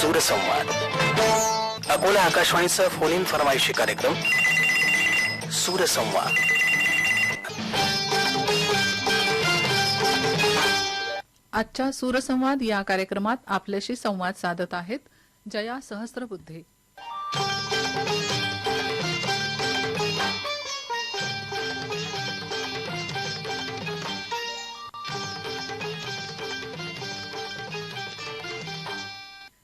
सूरसंवाद अकोला आकाशवाणीचा phone in फरमाईशी कार्यक्रम सूरसंवाद। आजच्या सूरसंवाद या कार्यक्रमात आपल्याशी संवाद साधत आहेत जया सहस्त्रबुद्धे।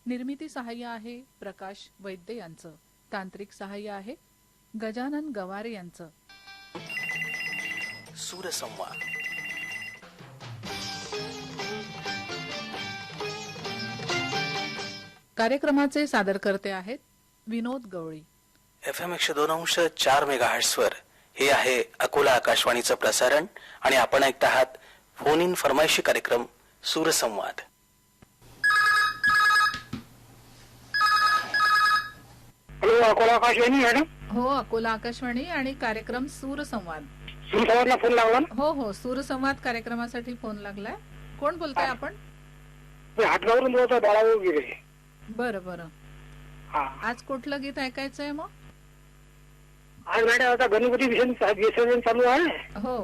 निर्मिती सहाय्य आहे प्रकाश वैद्य यांचं, तांत्रिक सहाय्य आहे गजानन गवारे यांचं। सूरसंवाद कार्यक्रमाचे सादरकर्ते आहेत विनोद गवळी। FM 102.4 मेगाहर्ट्झ वर हे आहे अकोला आकाशवाणीचं प्रसारण आणि आपण ऐकत आहात फोन इन फरमाईशी कार्यक्रम सूरसंवाद। Hello, Akola Akashvani madam? हो, अकोला आकाशवाणी आणि कार्यक्रम सूरसंवाद। सूरसंवादला फोन लागला ना? हो हो, सूरसंवाद कार्यक्रमासाठी फोन लागलाय। कोण बोलताय आपण? मी हातगावरून बोलतोय, बाळाभाऊ गिरे। बरं बरं, हा, आज कुठलं गीत ऐकायचंय मग? आज मॅडम आता गणपती विसर्जन चालू आहे। हो,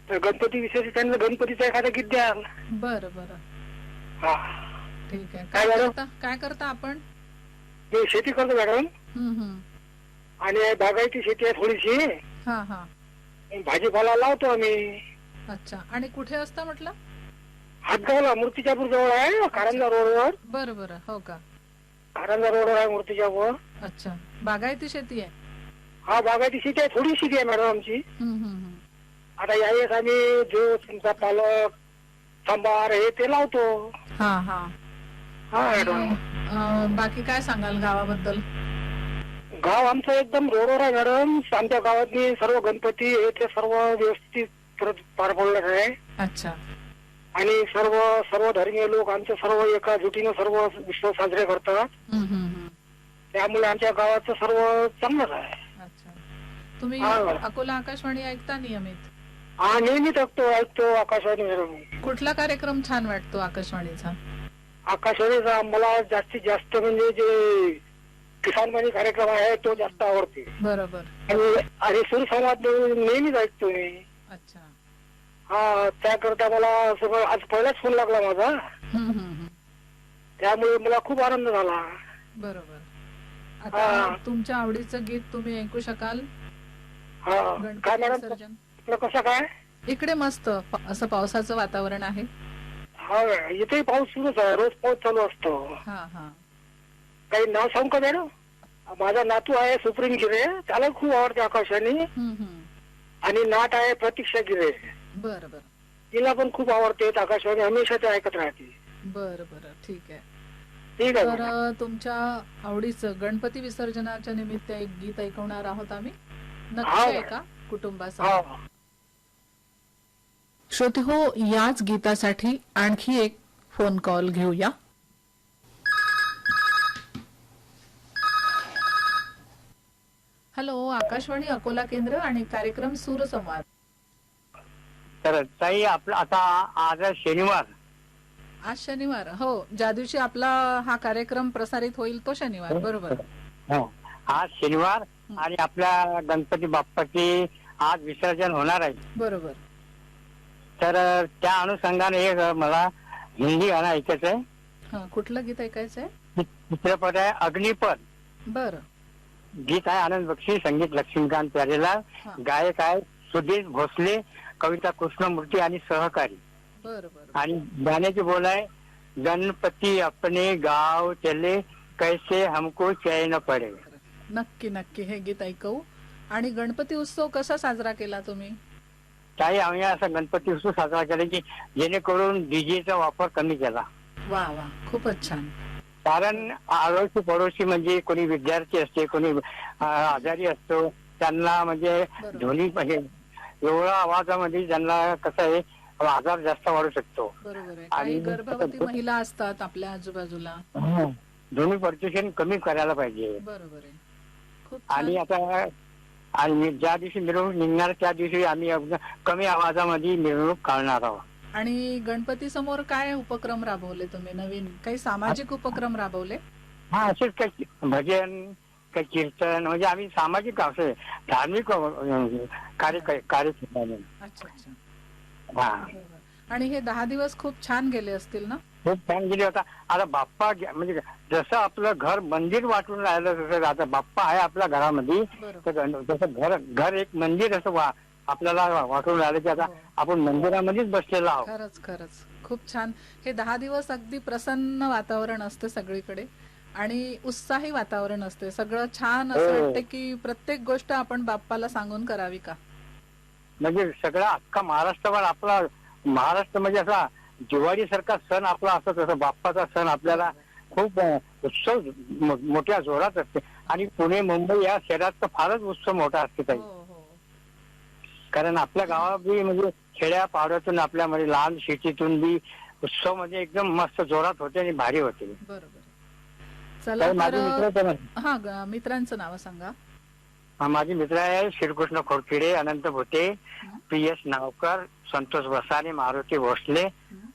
तर गणपती विसर्जन गणपतीचं एखादं गीत द्या। बरं बरं, हा, ठीक आहे। काय मॅडम? काय करता आपण? मी शेती करतो मॅडम, हम्म, आणि बागायती शेती आहे थोडीशी। हा हा, भाजीपाला लावतो आम्ही। अच्छा, आणि कुठे असता म्हटलं? हातगावला मूर्तिजापूर जवळ आहे, कारंजा रोडवर। बरं बरं, हो का? कारंजा रोडवर आहे मूर्तिजापूर। अच्छा, बागायती शेती आहे? हा, बागायती शेती आहे, थोडी शेती आहे मॅडम आमची। हम्म, आता यावेळेस आम्ही जो तुमचा पालक सांबार हे ते लावतो। हा हा, हा मॅडम, बाकी काय सांगाल गावाबद्दल? गाव आमचं एकदम रोडवर आहे मॅडम। आमच्या गावातली सर्व गणपती हे ते सर्व व्यवस्थित पार पडलं आहे। अच्छा, आणि सर्व धर्मीय लोक आमचे सर्व एका जुटीनं सर्व उत्सव साजरे करतात। त्यामुळे आमच्या गावाचं सर्व चांगलंच आहे। अच्छा, तुम्ही हा. अकोला आकाशवाणी ऐकता नियमित? हा, नेहमीच ऐकतो आकाशवाणी मॅडम। कुठला कार्यक्रम छान वाटतो आकाशवाणीचा? आकाशवाणीचा मला जास्तीत जास्त म्हणजे जे किसान वाणी कार्यक्रम आहे तो जास्त आवडते। बरोबर, आणि सूरसंवाद नेहमीच ऐकतो मी। अच्छा, हा, त्याकरता मला सगळं आज पहिलाच फोन लागला माझा, त्यामुळे मला खूप आनंद झाला। बरोबर। हा. आता तुमच्या आवडीचं गीत तुम्ही ऐकू शकाल? हा, गणपती काय मॅडम? विसर्जन कसं काय? इकडे मस्त असं पावसाचं वातावरण आहे। हा, इथेही पाऊस सुरूच आहे, रोज पाऊस चालू असतो। हा हा, काही नाव सांगू का मॅडम? माझा नातू आहे सुप्रीम गिरे, त्याला खूप आवडते आकाशवाणी। आणि नात आहे प्रतीक्षा गिरे, बरं बरं, तिला पण खूप आवडते आकाशवाणी, हमेशा ते ऐकत राहते। बरं बरं, ठीक आहे। ठीक आहे तर मॅडम. तुमच्या आवडीचं गणपती विसर्जनाच्या निमित्त एक गीत ऐकवणार आहोत आम्ही, नक्की हा. ऐका कुटुंबासह। हा, श्रोते हो, याच गीतासाठी आणखी एक फोन कॉल घेऊया। हॅलो, आकाशवाणी अकोला केंद्र आणि कार्यक्रम सूरसंवाद। तर ताई, आपला आता आज आहे शनिवार। आज शनिवार, हो, ज्या दिवशी आपला हा कार्यक्रम प्रसारित होईल तो शनिवार, बरोबर? हो, आज शनिवार आणि आपल्या गणपती बाप्पाची आज विसर्जन होणार आहे। बरोबर, तर त्या अनुषंगाने एक मला हिंदी गाणं ऐकायचं आहे। हा, कुठलं गीत ऐकायचंय? चित्रपट आहे अग्निपथ, बरं, गीत आहे आनंद बक्षी, संगीत लक्ष्मीकांत प्यारेलाल, हा. गायक आहे सुधीर भोसले, कविता कृष्णमूर्ती आणि सहकारी। बरं बरं, आणि गाण्याची बोल आहे, गणपती अपने गाव चले, कैसे हमको चैन पडे। नक्की नक्की हे गीत ऐकवू। आणि गणपती उत्सव कसा साजरा केला तुम्ही? काही आम्ही असा गणपती उत्सव साजरा केला की जेणेकरून डीजेचा वापर कमी केला। वा वा, खूपच छान। कारण आरोशी पडोशी म्हणजे कोणी विद्यार्थी असते, कोणी आजारी असतो, त्यांना म्हणजे बरोबर. ध्वनी म्हणजे एवढा आवाजामध्ये त्यांना कसं आहे आजार जास्त वाढू शकतो। बरोबर आहे, काही आणि गर्भवती महिला असतात आपल्या आजूबाजूला। ध्वनी प्रदूषण कमी करायला पाहिजे। बरोबर आहे, खूप आणि छान। आता आणि ज्या दिवशी मिरवणूक निघणार त्या दिवशी आम्ही कमी आवाजामध्ये मिरवणूक काढणार आहोत। आणि गणपती समोर काय उपक्रम राबवले तुम्ही? नवीन काही सामाजिक उपक्रम राबवले? हा, असेच काही भजन, काही कीर्तन, म्हणजे आम्ही सामाजिक असे धार्मिक कार्यक्रम. अच्छा अच्छा. हा, बरोबर. आणि हे 10 दिवस खूप छान गेले असतील ना? खूप छान गेली होता. आता बाप्पा म्हणजे जसं आपलं घर मंदिर वाटून राहिलं तसं आता बाप्पा आहे आपल्या घरामध्ये. बरोबर. तर जसं घर एक मंदिर असं आपल्याला वाटून राहिलं की आता हो. आपण मंदिरामध्येच बसलेलो आहोत. खरंच खरंच खूप छान. हे 10 दिवस अगदी प्रसन्न वातावरण असते सगळीकडे आणि उत्साही वातावरण असते. सगळं छान असं हो. वाटतं की प्रत्येक गोष्ट आपण बाप्पाला सांगून करावी का. म्हणजे सगळा अख्खा महाराष्ट्रभर आपला महाराष्ट्र म्हणजे असा दिवाळी सारखा सण आपला असतो, तसं बाप्पाचा सण आपल्याला खूप उत्सव मोठ्या जोरात असते. आणि पुणे मुंबई या शहरात तर फारच उत्सव मोठा असते ताई. हो हो. कारण आपल्या गावात बी म्हणजे खेड्या पावड्यातून आपल्यामध्ये लहान शेतीतून बी उत्सव म्हणजे एकदम मस्त जोरात होते आणि भारी होते. बरोबर. चला तर माझे तर मित्र पण हा मित्रांचं नाव सांगा. माझे मित्र आहे श्रीकृष्ण खोडकिडे, अनंत भोटे, PS नावकर, संतोष बसाने, मारुती भोसले,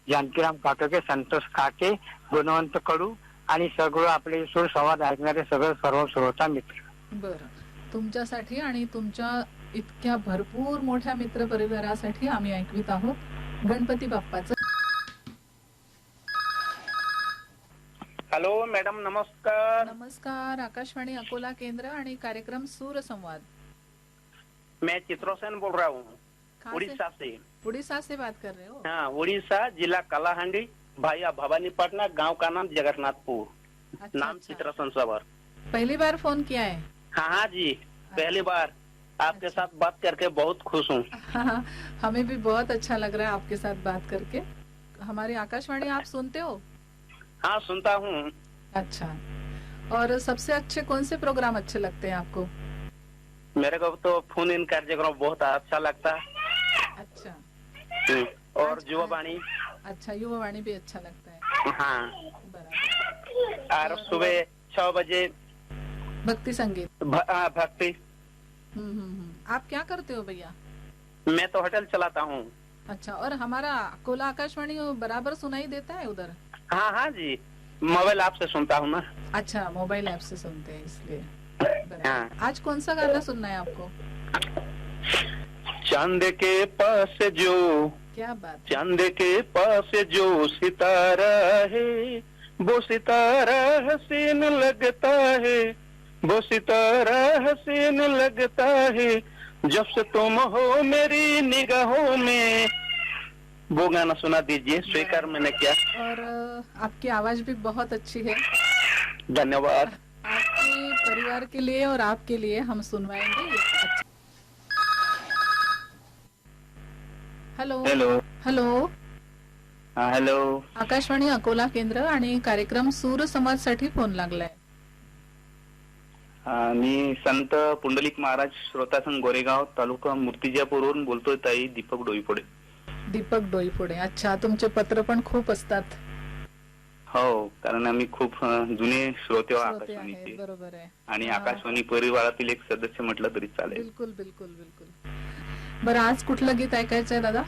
जानकीराम काटोके, संतोष काटे, गुणवंत कडू आणि सगळं आपले सूर संवाद ऐकणारे सर्व श्रोता मित्र. बरं. तुमच्यासाठी आणि तुमच्या इतक्या भरपूर मोठ्या मित्र परिवारासाठी आम्ही ऐकवित आहोत गणपती बाप्पाचं. हेलो मैडम, नमस्कार. नमस्कार. आकाशवाणी अकोला केंद्र आणि कार्यक्रम सूर संवाद. मैं चित्रोसेन बोल रहा हूँ, कहाँ उड़ीसा से. उड़ीसा से बात कर रहे हो? हाँ, उड़ीसा, जिला कलाहांडी, भाई भवानीपटना, गांव का नाम जगन्नाथपुर, अच्छा, नाम अच्छा. चित्रसेन सवर. पहली बार फोन किया है? हाँ हाँ जी, पहली बार आपके अच्छा. साथ बात करके बहुत खुश हूँ. हाँ, हमें भी बहुत अच्छा लग रहा है आपके साथ बात करके. हमारी आकाशवाणी आप सुनते हो? हाँ, सुनता हूँ. अच्छा. और सबसे अच्छे कौन से प्रोग्राम अच्छे लगते हैं आपको? मेरे को तो फोन इन कार्यक्रम बहुत अच्छा लगता है. अच्छा और युवावाणी. अच्छा, युवावाणी भी अच्छा लगता है. हाँ, बराबर. और सुबह 6 बजे भक्ति संगीत. भक्ति. आप क्या करते हो भैया? मैं तो होटल चलाता हूँ. अच्छा. और हमारा अकोला आकाशवाणी बराबर सुनाई देता है उधर? हाँ हाँ जी, मोबाइल ऐप से सुनता हूँ ना. अच्छा, मोबाइल ऐप से सुनते हैं इसलिए. बराबर. हाँ. आज कौन सा गाना सुनना है आपको? चांद के पास जो, क्या बात है. चांद के पास जो सितारा है, वो सितारा हसीन लगता है, वो सितारा हसीन लगता है, जब से तुम हो मेरी निगाहों में. वो गाना सुना दीजिए, स्वीकार मैंने किया. और आपकी आवाज भी बहुत अच्छी है. धन्यवाद. आपके परिवार के लिए और आपके लिए हम सुनवाएंगे. अच्छा. Hello hello. हेलो. हा, हॅलो. आकाशवाणी अकोला केंद्र आणि कार्यक्रम सूर समाज साठी फोन लागलाय. मी संत पुंडलिक महाराज श्रोतासंघ गोरेगाव, तालुका मूर्तिजापूरवरून बोलतोय ताई, दीपक डोईफोडे. दीपक डोईफोडे. अच्छा, तुमचे पत्र पण खूप असतात. हो, कारण आम्ही खूप जुने श्रोते आहोत श्रोते आहेत. आकाशवाणीचे बरोबर आहे. आणि हा. आकाशवाणी परिवारातील एक सदस्य म्हटलं तरी चालेल. बिलकुल बिलकुल बिलकुल. बरं, आज कुठलं गीत ऐकायचंय दादा?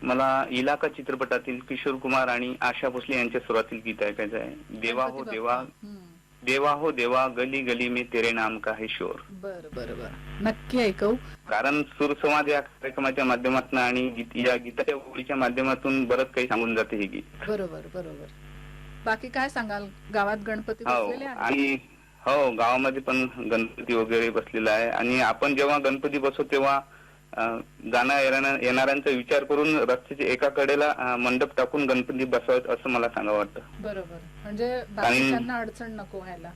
मला इलाका चित्रपटातील किशोर कुमार आणि आशा भोसले यांच्या स्वरातील गीत ऐकायचं आहे. देवा हो गणपती देवा, बाप्पा. देवा हो देवा, गली गली में तेरे नाम का है शोर. बर बर बर, नक्की ऐकू. कारण सूरसंवाद या कार्यक्रमाच्या माध्यमातून आणि या गीताच्या ओळीच्या माध्यमातून बरंच काही सांगून जाते हे गीत. बरोबर बरोबर. बाकी काय सांगाल? गावात गणपती हो, बसलेले आहेत? आणि हो, गावामध्ये पण गणपती वगैरे बसलेला आहे. आणि आपण जेव्हा गणपती बसतो तेव्हा येणाऱ्यांचा विचार करून रस्त्याच्या एका कडेला मंडप टाकून गणपती बसवावेत असं मला सांगावं वाटतं. बरोबर. म्हणजे बाकीच्यांना अडचण नको व्हायला.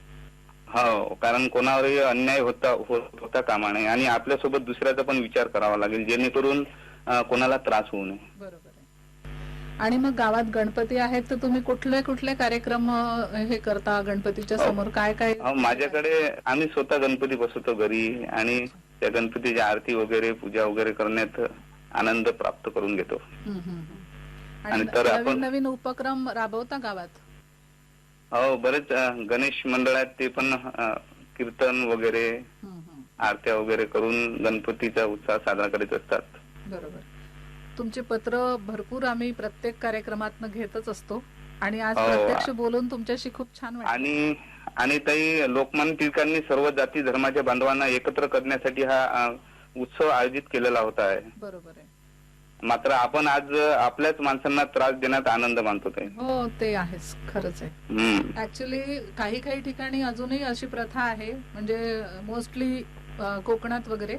हो, कारण कोणावरही अन्याय होता कामा नये आणि आपल्यासोबत दुसऱ्याचा पण विचार करावा लागेल, जेणेकरून कोणाला त्रास होऊ नये. बरोबर आहे. आणि मग गावात गणपती आहेत तर तुम्ही कुठले कुठले कार्यक्रम हे करता गणपतीच्या समोर? काय काय? माझ्याकडे आम्ही स्वतः गणपती बसवतो घरी आणि त्या गणपतीची आरती वगैरे पूजा वगैरे करण्यात आनंद प्राप्त करून घेतो. आणि तर नवीन नवीन उपक्रम राबवता गावात? हो, बरेच गणेश मंडळात ते पण कीर्तन वगैरे आरत्या वगैरे करून गणपतीचा उत्साह साजरा करीत असतात. बरोबर. तुमचे पत्र भरपूर आम्ही प्रत्येक कार्यक्रमातनं घेतच असतो आणि आज हो. प्रत्यक्ष बोलून तुमच्याशी खूप छान वाटलं. आणि ताई, लोकमान्य टिळकांनी सर्व जाती धर्माच्या बांधवांना एकत्र करण्यासाठी हा उत्सव आयोजित केलेला होता आहे. बरोबर आहे. मात्र आपण आज आपल्याच माणसांना त्रास देण्यात आनंद मानतो ताई. हो, ते आहेच, खरंच आहे. हम्म. ऍक्च्युली काही काही ठिकाणी अजूनही अशी प्रथा आहे, म्हणजे मोस्टली कोकणात वगैरे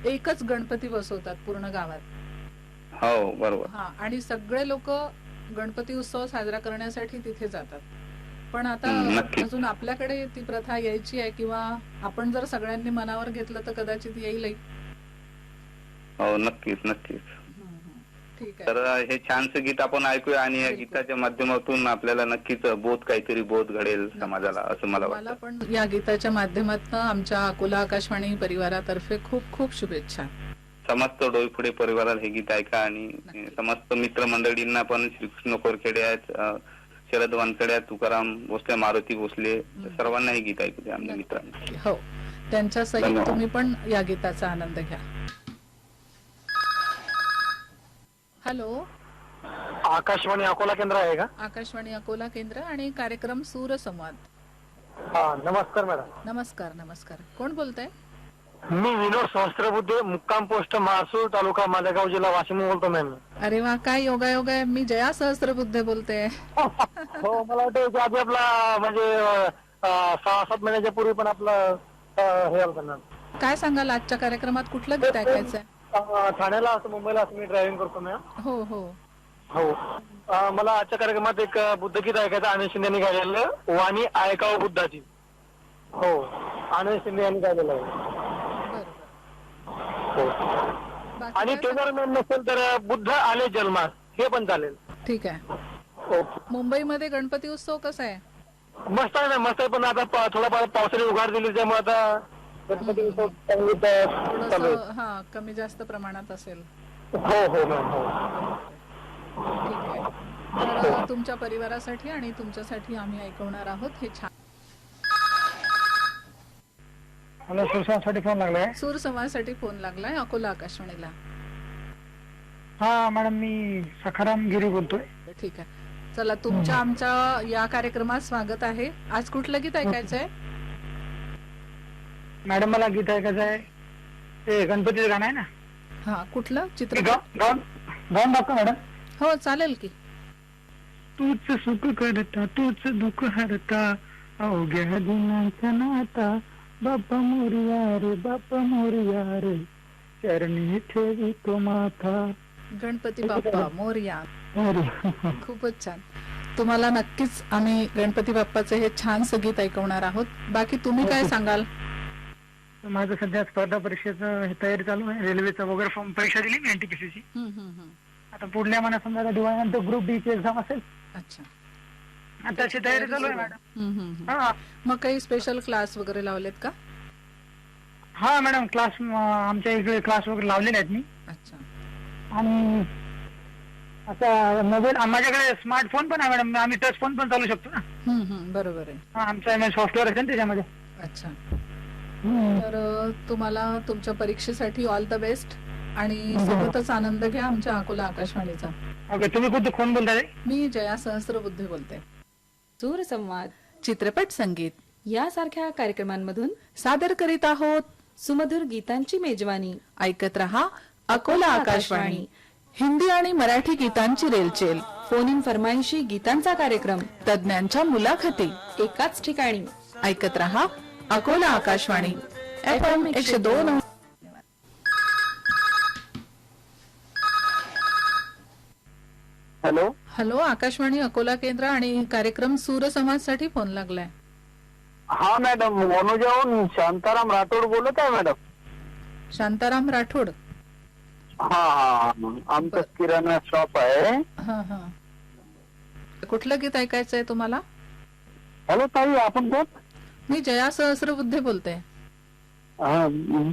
एकच गणपती बसवतात पूर्ण गावात. हो, बरोबर. हा, आणि सगळे लोक गणपती उत्सव साजरा करण्यासाठी तिथे जातात. पण आता नक्की. अजून आपल्याकडे ती प्रथा यायची आहे, किंवा आपण जर सगळ्यांनी मनावर घेतलं तर कदाचित येईलही. हो, नक्कीच नक्कीच. ठीक तर आहे. हे छानसं गीत आपण ऐकूया आणि या बिलकुल. गीताच्या माध्यमातून आपल्याला नक्कीच काहीतरी बोध घडेल समाजाला, असं मला मला वाटतं. पण या गीताच्या माध्यमातून आमच्या अकोला आकाशवाणी परिवारातर्फे खूप खूप शुभेच्छा. समस्त डोईफोडे परिवाराला हे गीत ऐका आणि नक्की. समस्त मित्रमंडळींना पण श्रीकृष्ण कोरखेडे आहेत, शरद वानखेडे आहेत, तुकाराम भोसले, मारुती भोसले, सर्वांना हे गीत ऐकू द्या आमच्या मित्रांना. हो, त्यांच्या सहित धन्यवाद. तुम्ही पण या गीताचा आनंद घ्या. हॅलो, आकाशवाणी अकोला केंद्र आहे का? आकाशवाणी अकोला केंद्र आणि कार्यक्रम सूरसंवाद. हा, नमस्कार मॅडम. नमस्कार. नमस्कार. कोण बोलताय? मी विनोद सहस्त्रबुद्धे, मुक्काम पोस्ट महासूर, तालुका मालेगाव, जिल्हा वाशिम बोलतो मॅम. अरे वा, काय योगायोग आहे. मी जया सहस्त्रबुद्धे बोलते. हो, मला वाटतं की आधी आपला म्हणजे 6-7 महिन्याच्या पूर्वी पण आपलं हे आलं मॅम. काय सांगाल आजच्या कार्यक्रमात कुठलं गीत ऐकायचंय? ठाण्याला असं, मुंबईला असं मी ड्रायव्हिंग करतो मॅम. हो हो. हो. मला आजच्या कार्यक्रमात एक बुद्धगीत ऐकायचं, अनिल शिंदे यांनी गायलेलं, वाणी ऐकाव बुद्धाची. हो, अनिल शिंदे यांनी गायलेलं आहे. हो. बाकी आणि काय ते जर नसेल तर बुद्ध आले जन्मास, हे पण चालेल. ठीक आहे. हो. मुंबईमध्ये गणपती उत्सव कसा आहे? मस्त आहे ना, मस्त आहे. पण आता थोडाफार पावसाने उघाड दिली, त्यामुळे आता गणपती उत्सव चांगली चालू आहे. थोडस हा कमी जास्त प्रमाणात असेल. हो हो मॅम. हो. ठीक आहे. तर तुमच्या परिवारासाठी आणि तुमच्यासाठी आम्ही ऐकवणार आहोत हे छान मला सुरसासाठी फोन लागलाय. सूरसंवादसाठी फोन लागलाय अकोला आकाशवाणीला. हा मॅडम, मी सखाराम गिरी बोलतोय. ठीक आहे. चला, तुमच्या आमच्या या कार्यक्रमात स्वागत आहे. आज कुठलं गीत ऐकायचंय? मॅडम, मला गीत ऐकायचं आहे, ते गणपतीचं गाणं आहे ना. हा, कुठलं चित्रपट? गाऊन दाखव मॅडम. हो, चालेल की. तूच सुख करता, तूच दुःख हरता, अवघ्या दिनांचा नाता, बाप्पा मोरया रे, बाप्पा मोरया रे, चरणी ठेवी तो माथा. गणपती बाप्पा मोरया. अरे. खूपच छान. तुम्हाला नक्कीच आम्ही गणपती बाप्पाचे हे छानसं गीत ऐकवणार आहोत. बाकी तुम्ही काय सांगाल? माझं सध्या स्पर्धा परीक्षेचं तयारी चालू आहे. रेल्वेचा वगैरे फॉर्म परीक्षा दिली मी एनटीपीसीची. आता पुढल्या महिन्यात समजा दिवाळीनंतर ग्रुप डी ची एक्झाम असेल. अच्छा. आणि त्याची तयारी चालू आहे मॅडम. हा. मग काही स्पेशल क्लास वगैरे लावलेत का? हा मॅडम, क्लास आमच्या इकडे क्लास वगैरे लावलेले आहेत मी. अच्छा. आणि आता मोबाईल माझ्याकडे स्मार्टफोन पण आहे मॅडम, आम्ही टच फोन पण चालू शकतो ना. बरोबर आहे. हा, आमचा सॉफ्टवेअर असेल त्याच्यामध्ये. अच्छा. तर तुम्हाला तुमच्या परीक्षेसाठी ऑल द बेस्ट आणि सोबतच आनंद घ्या आमच्या अकोला आकाशवाणीचा. ओके, तुम्ही कुठे फोन बोलताय? मी जया सहस्त्रबुद्धे बोलते. सूरसंवाद, चित्रपट संगीत यासारख्या कार्यक्रमांमधून सादर करीत आहोत. सुमधुर गीतांची मेजवानी. ऐकत रहा अकोला आकाशवाणी. हिंदी आणि मराठी गीतांची रेलचेल, फोन इन फरमाईशी गीतांचा कार्यक्रम तज्ञांच्या मुलाखती एकाच ठिकाणी. ऐकत रहा Akola Akashvani FM 102. Hello. Hello, Akashvani Akola केंद्र आणि कार्यक्रम सूरसंवादसाठी फोन लागलाय. हा मॅडम, वनोजाहून शांताराम राठोड बोलत आहे मॅडम. शांताराम राठोड. हा हा, आमचं किराणा शॉप आहे. हा हा. कुठलं गीत ऐकायचंय तुम्हाला? हॅलो ताई, आपण कोण? मी जया सहस्त्रबुद्धे बोलते. हा,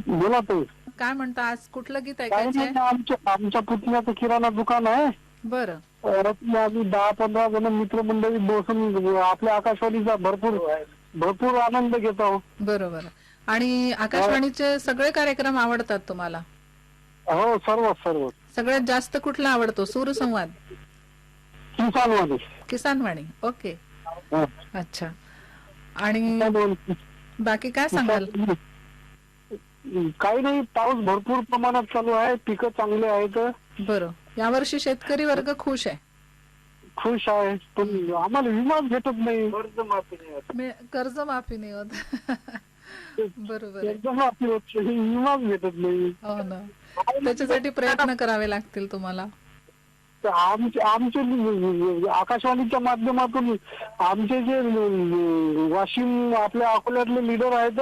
बोला ताई. काय म्हणता, आज कुठलं गीत काही ऐकायचंय? नाही, आमच्या पुतण्याचं किराणा दुकान आहे. बरं. आम्ही 10-15 जण मित्रमंडळी बसून आपल्या आकाशवाणीचा भरपूर आनंद घेत आहोत. बरोबर. आणि आकाशवाणीचे सगळे कार्यक्रम आवडतात तुम्हाला? हो, सर्व सर्व सगळ्यात जास्त कुठला आवडतो? सूरसंवाद, किसानवादी. किसानवाणी. ओके, हा. अच्छा. आणि बाकी काय सांगाल? काही नाही, पाऊस भरपूर प्रमाणात चालू आहे, पिकं चांगले आहेत, बरं, यावर्षी शेतकरी वर्ग खुश आहे. खुश आहे, पण आम्हाला विमाच भेटत नाही. कर्जमाफी नाही होत. बरोबर आहे. कर्जमाफी होत नाही, विमाच भेटत नाही. हो ना, त्याच्यासाठी प्रयत्न करावे लागतील तुम्हाला. तर आमचे आकाशवाणीच्या माध्यमातून आमचे जे वाशिम आपल्या अकोल्यातले लीडर आहेत,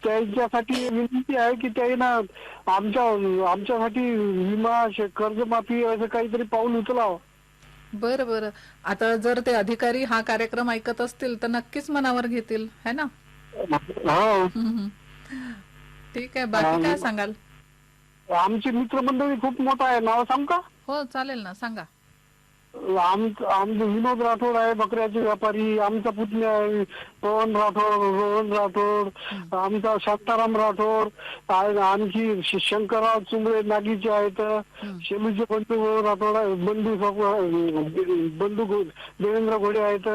त्यांच्यासाठी विनंती आहे की त्यानं आमच्यासाठी विमा, कर्जमाफी असं काहीतरी पाऊल उचलावं. बरं बरं. आता जर ते अधिकारी हा कार्यक्रम ऐकत असतील तर नक्कीच मनावर घेतील, है ना? हो. ठीक आहे. बाकी काय सांगाल? आमची मित्रमंडळी खूप मोठा आहे, नाव सांग का? हो चालेल ना, सांगा. आमचं विनोद राठोड आहे, बकऱ्याचे व्यापारी. आमचा पुतण्या आहे पवन राठोड, रोहन राठोड. आमचा शांताराम राठोड. आणखी शंकरराव चुंबळे नागीचे आहेत. शेलूचे बंधू राठोड आहे, बंधू देवेंद्र घोडे आहेत.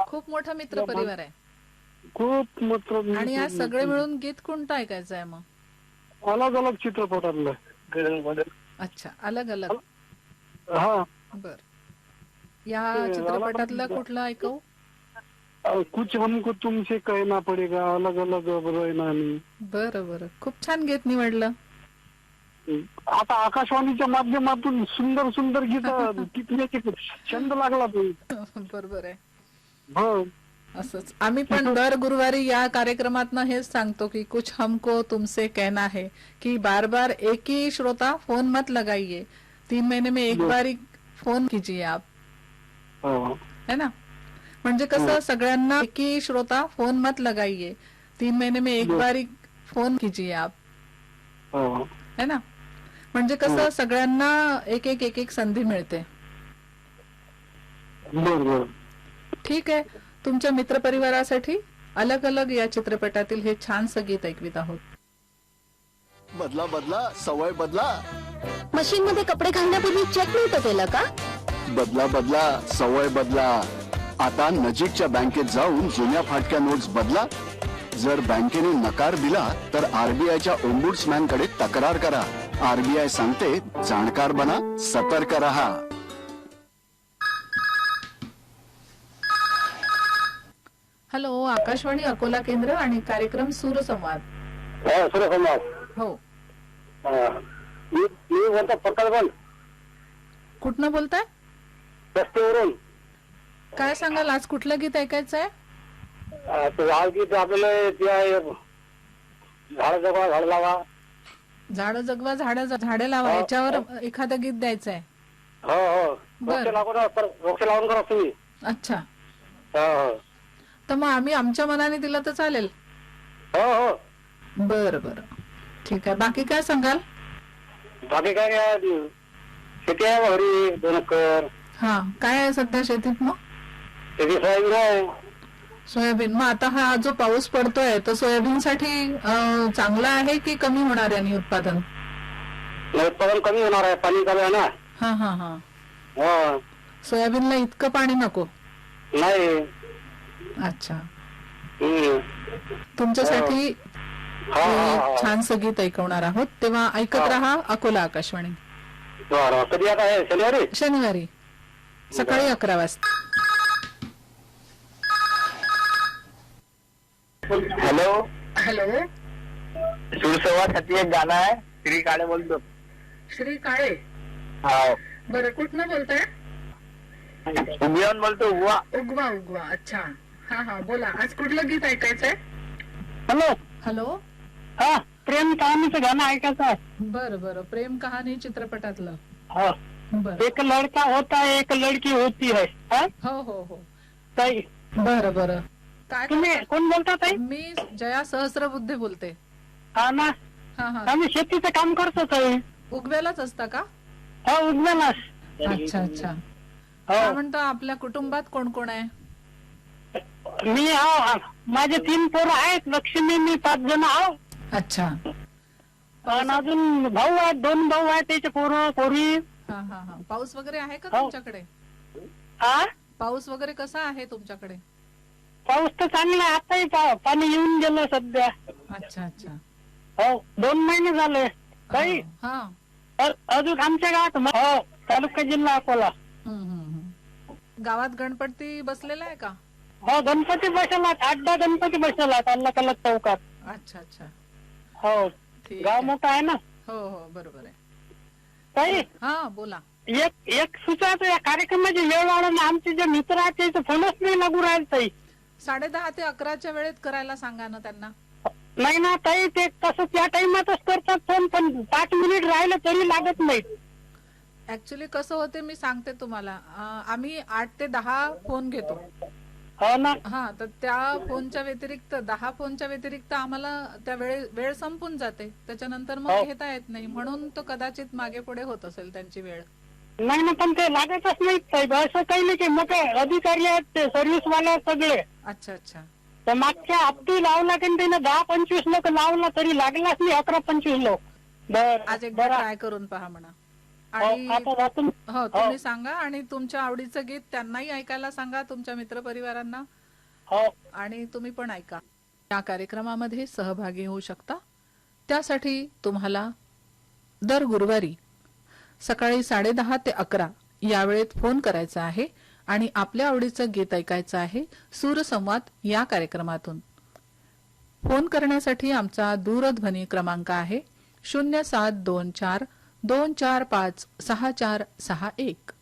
खूप मोठा मित्र परिवार आहे. खूप मित्र. आणि आज सगळे मिळून गीत कोणतं ऐकायचं आहे मग? अलग अलग चित्रपटातलं. अच्छा, अलग अलग. हा. बर, या चित्रपटातलं कुठलं ऐकू? कुछ हमको तुमसे कहना पडेगा, अलग अलग रहना. बरं बरं, खूप छान गीत निवडलं. आता आकाशवाणीच्या माध्यमातून सुंदर सुंदर गीत कितण्याचे छंद लागला तो. बरोबर आहे. हो. असंच आम्ही पण दर गुरुवारी या कार्यक्रमातनं हेच सांगतो की कुछ हमको तुमसे कहना है, की बार बार एक ही श्रोता फोन मत लगाइए, 3 महीने में एक बार फोन कीजिए आप, है ना? म्हणजे कसं सगळ्यांना, एक ही श्रोता फोन मत लगाइए, 3 महीने में एक बार फोन कीजिए आप, है ना? म्हणजे कसं सगळ्यांना एक एक एक एक संधी मिळते. ठीक आहे. तुमच्या मित्रपरिवारासाठी अलग अलग या चित्रपटातील हे छानसं गीत ऐकवित आहोत. बदला बदला, सवय बदला. मशीन मध्ये कपडे घालण्यापूर्वी चेक नव्हतं केलं का? बदला बदला, सवय बदला. आता नजीकच्या बँकेत जाऊन जुन्या फाटक्या नोट्स बदला. जर बँकेने नकार दिला तर आरबीआयच्या ओम्बुड्समॅन कडे तक्रार करा. आरबीआय सांगते, जाणकार बना, सतर्क रहा. हॅलो, आकाशवाणी अकोला केंद्र आणि कार्यक्रम सूरसंवाद. सूरसंवाद. हो, मी बोलतो पक्कलगण. कुठनं बोलताय? रस्त्यावरून. काय सांगाल, आज कुठलं गीत ऐकायचं आहे? गीत आपल्याला झाड जगवा झाड लावा. झाड जगवा झाडे लावा, याच्यावर एखादं गीत द्यायचं आहे. हो हो. वृक्ष लावून करा तुम्ही. अच्छा, हो हो. तर मग आम्ही आमच्या मनाने दिलं तर चालेल? हो हो. बरं बरं, ठीक आहे. बाकी काय सांगाल? बाकी काय शेती आहे घरी 2 एकर. हा, काय आहे सध्या शेतीत मग? शेती सोयाबीन आहे. सोयाबीन. मग आता हा जो पाऊस पडतोय तर सोयाबीन साठी चांगला आहे की कमी होणार आहे उत्पादन? उत्पादन कमी होणार आहे, पाणी कमी आहे ना. हा हा हा. हो. सोयाबीनला इतकं पाणी नको. नाही. अच्छा. तुमच्यासाठी छानसं गीत ऐकवणार आहोत, तेव्हा ऐकत राहा अकोला आकाशवाणी. कधी आता आहे? शनिवारी. शनिवारी सकाळी 11 वाजता. हॅलो हॅलो, सुरसंवादसाठी एक गाणं आहे. श्री काळे बोलतो. श्री काळे. हो. बरं, कुठनं बोलताय? उगवून बोलतो. उगवा. उगवा उगवा. अच्छा, हा हा, बोला. आज कुठलं गीत ऐकायचंय? हॅलो. हॅलो. हा, प्रेम कहाणीचं गाणं ऐकायचं आहे. बरं बरं, प्रेम कहाणी चित्रपटातलं. हो. बरं. एक लड़का होता है, एक लड़की होती है. हो हो हो. ताई. बरं बरं. काय तुम्ही कोण बोलता ताई? मी जया सहस्रबुद्धे बोलते. हा ना. हा हा. आम्ही शेतीचं काम करतो ताई. उगव्यालाच असता का? हो, उगवेला. अच्छा अच्छा. काय म्हणतो, आपल्या कुटुंबात कोण कोण आहे? मी आहो, माझे 3 पोरं आहेत. लक्ष्मी, मी 5 जण आहो. अच्छा. आणि अजून भाऊ आहेत, 2 भाऊ आहेत, त्याचे पोरं पोरी. हा हा हा. पाऊस वगैरे आहे का हो. तुमच्याकडे? हा पाऊस वगैरे कसा आहे तुमच्याकडे? पाऊस तर चांगला आहे. आताही पाणी येऊन गेलं सध्या. अच्छा अच्छा. हो 2 महिने झाले. काही हा. अजून आमच्या गावात हो तालुका जिल्हा अकोला. गावात गणपती बसलेला आहे का? हो गणपती बसवलात, 8-10 गणपती बसवलात अलग अलग चौकात. अच्छा अच्छा. हो ठीक गाव आहे. मोठा आहे ना. हो हो बरोबर आहे. काही हा बोला. एक सुचायचं या कार्यक्रमाची वेळ वाढवून आमचे जे मित्र आहेत त्याचे फोनच नाही लागू राहील ताई. 10:30 ते 11च्या वेळेत करायला सांगा ना त्यांना. नाही ना ताई, ते तसं त्या टाइमातच करतात फोन, पण 5 मिनिट राहिलं तरी लागत नाही. ऍक्च्युली कसं होते मी सांगते तुम्हाला. आम्ही 8 ते 10 फोन घेतो. हो ना. हा तर त्या फोनच्या व्यतिरिक्त 10 फोनच्या व्यतिरिक्त आम्हाला त्या वेळ संपून जाते. त्याच्यानंतर हो. मग घेता येत नाही, म्हणून तो कदाचित मागे पुढे होत असेल त्यांची वेळ. नाही ना, पण ते लागतच नाही साहेब. असं काही नाही की मोठे अधिकारी आहेत ते सर्व्हिस वाले सगळे. अच्छा अच्छा. तर मागच्या हप्ती लावला की त्याने 10-25 लोक लावला तरी लागलाच नाही. 11-25 लोक. आज एकदा ट्राय करून पहा म्हणा. आणि आता जातून हो तुम्ही सांगा, आणि तुमच्या आवडीचं गीत त्यांनाही ऐकायला सांगा, तुमच्या मित्रपरिवारांना. हो आणि तुम्ही पण ऐका. या कार्यक्रमामध्ये सहभागी होऊ शकता. त्यासाठी तुम्हाला दर गुरुवारी सकाळी 10:30 ते 11 या वेळेत फोन करायचा आहे आणि आपल्या आवडीचं गीत ऐकायचं आहे सूरसंवाद या कार्यक्रमातून. फोन करण्यासाठी आमचा दूरध्वनी क्रमांक आहे 0724 245 6461.